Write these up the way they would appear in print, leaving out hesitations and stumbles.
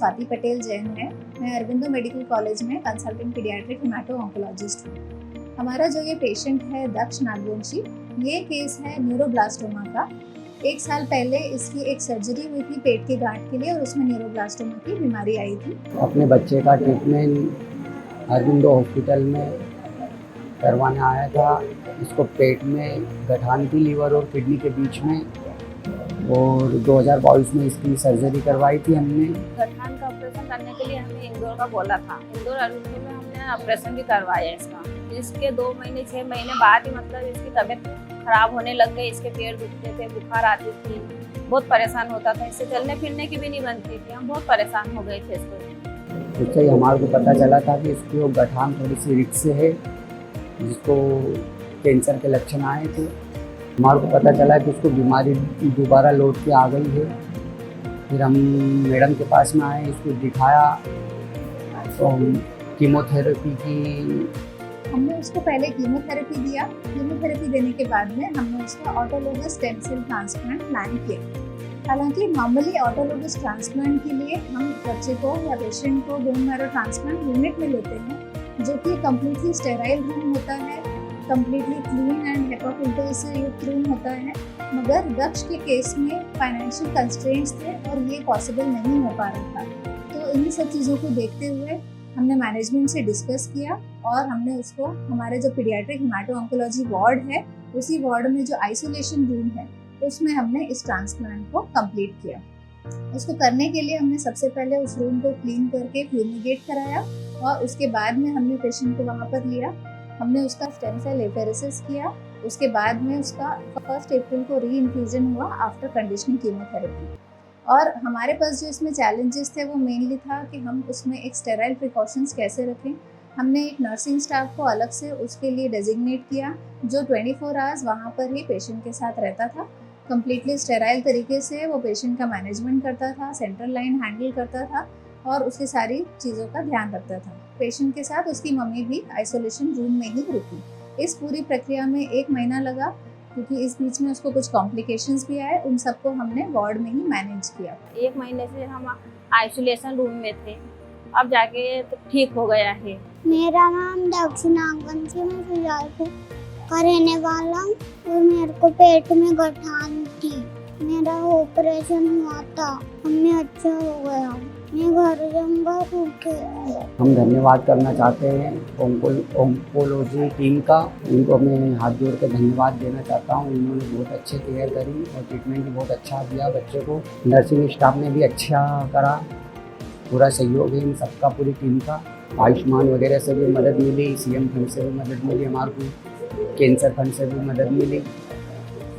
स्वाति पटेल जैन है। मैं Aurobindo medical college में कंसल्टेंट पीडियाट्रिक हेमाटो ऑन्कोलॉजिस्ट हूँ। हमारा जो ये पेशेंट है दक्ष नागवंशी, ये केस है न्यूरोब्लास्टोमा का। 1 साल पहले इसकी एक सर्जरी हुई थी पेट की गांठ के लिए और उसमें न्यूरोब्लास्टोमा की बीमारी आई थी। अपने बच्चे का ट्रीटमेंट अरविंदो हॉस्पिटल में करवाने आया था। इसको पेट में गठान थी लीवर और किडनी के बीच में, और 2022 में इसकी सर्जरी करवाई थी हमने। गठान का ऑपरेशन करने के लिए हमें इंदौर का बोला था। इंदौर अरविंदो में हमने ऑपरेशन भी करवाया इसका। इसके 2 महीने 6 महीने बाद ही मतलब इसकी तबीयत खराब होने लग गई। इसके पेट दुखते थे, बुखार आती थी, बहुत परेशान होता था। इससे चलने फिरने की भी नहीं बनती थी। हम बहुत परेशान हो गए थे इसको। उससे हमारे को पता चला था कि इसकी वो गठान थोड़ी सी रिक्स है, जिसको कैंसर के लक्षण आए थे। हमारे को पता चला कि उसको बीमारी दोबारा लौट के आ गई है। फिर हम मैडम के पास में आए, इसको दिखाया तो कीमोथेरेपी की। हमने उसको पहले कीमोथेरेपी दिया। कीमोथेरेपी देने के बाद में हमने उसका autologous stem cell transplant plan किया। हालांकि नॉर्मली ऑटोलोगस ट्रांसप्लांट के लिए हम बच्चे को या पेशेंट को बोन मैरो ट्रांसप्लांट यूनिट में लेते हैं, जो कि कम्प्लीटली स्टेराइल रूम होता है, completely clean and HEPA filter से युक्त रूम होता है। मगर दक्ष के केस में फाइनेंशियल कंस्ट्रेंट्स थे और ये पॉसिबल नहीं हो पा रहा था। तो इन्हीं सब चीज़ों को देखते हुए हमने मैनेजमेंट से डिस्कस किया और हमने उसको हमारे जो पीडियाट्रिक हेमाटो ऑन्कोलॉजी वार्ड है, उसी वार्ड में जो आइसोलेशन रूम है, उसमें हमने इस ट्रांसप्लांट को कंप्लीट किया। उसको करने के लिए हमने सबसे पहले उस रूम को क्लीन करके फ्यूमिगेट कराया और उसके बाद में हमने पेशेंट को वहाँ पर लिया। हमने उसका स्टेम सेल एफेरेसिस किया। उसके बाद में उसका 1 अप्रैल को री इन्फ्यूजन हुआ आफ्टर कंडीशनिंग कीमोथेरेपी। और हमारे पास जो इसमें चैलेंजेस थे वो मेनली था कि हम उसमें एक स्टेराइल प्रिकॉशंस कैसे रखें। हमने एक नर्सिंग स्टाफ को अलग से उसके लिए डेजिग्नेट किया, जो 24 आवर्स वहाँ पर ही पेशेंट के साथ रहता था। कम्प्लीटली स्टेराइल तरीके से वो पेशेंट का मैनेजमेंट करता था, सेंट्रल लाइन हैंडल करता था और उसकी सारी चीज़ों का ध्यान रखता था। पेशेंट के साथ उसकी मम्मी भी आइसोलेशन रूम में ही रुकी। इस पूरी प्रक्रिया में 1 महीना लगा, क्योंकि इस बीच में उसको कुछ कॉम्प्लिकेशंस भी आए। उन सबको हमने वार्ड में ही मैनेज किया। 1 महीने से हम आइसोलेशन रूम में थे, अब जाके तो ठीक हो गया है। मेरा नाम दक्ष नागवंशी, मैं सुजालपुर का रहने वाला हूँ और मेरे को पेट में गठान थी। मेरा ऑपरेशन हुआ था, हमें अच्छा हो गया। मैं घर जाऊंगा भूखे। हम धन्यवाद करना चाहते हैं ऑन्कोलॉजी टीम का। उनको मैं हाथ जोड़ के धन्यवाद देना चाहता हूँ। उन्होंने बहुत अच्छे केयर करी और ट्रीटमेंट भी बहुत अच्छा दिया बच्चे को। नर्सिंग स्टाफ ने भी अच्छा करा। पूरा सहयोग है इन सबका, पूरी टीम का। आयुष्मान वगैरह से भी मदद मिली, CM फंड से भी मदद मिली, हमारे को कैंसर फंड से भी मदद मिली।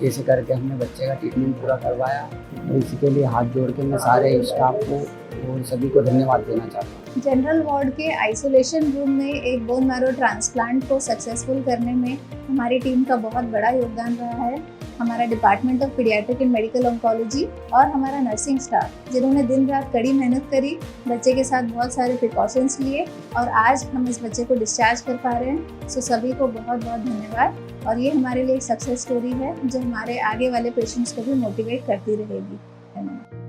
ऐसे करके हमने बच्चे का ट्रीटमेंट पूरा करवाया और इसके लिए हाथ जोड़ के मैं सारे स्टाफ को और सभी को धन्यवाद देना चाहता हूँ। जनरल वार्ड के आइसोलेशन रूम में एक बोन मैरो ट्रांसप्लांट को सक्सेसफुल करने में हमारी टीम का बहुत बड़ा योगदान रहा है। हमारा department of paediatric and medical oncology और हमारा नर्सिंग स्टाफ, जिन्होंने दिन रात कड़ी मेहनत करी, बच्चे के साथ बहुत सारे प्रिकॉशंस लिए और आज हम इस बच्चे को डिस्चार्ज कर पा रहे हैं। सो सभी को बहुत बहुत धन्यवाद। और ये हमारे लिए एक सक्सेस स्टोरी है जो हमारे आगे वाले पेशेंट्स को भी मोटिवेट करती रहेगी। धन्यवाद।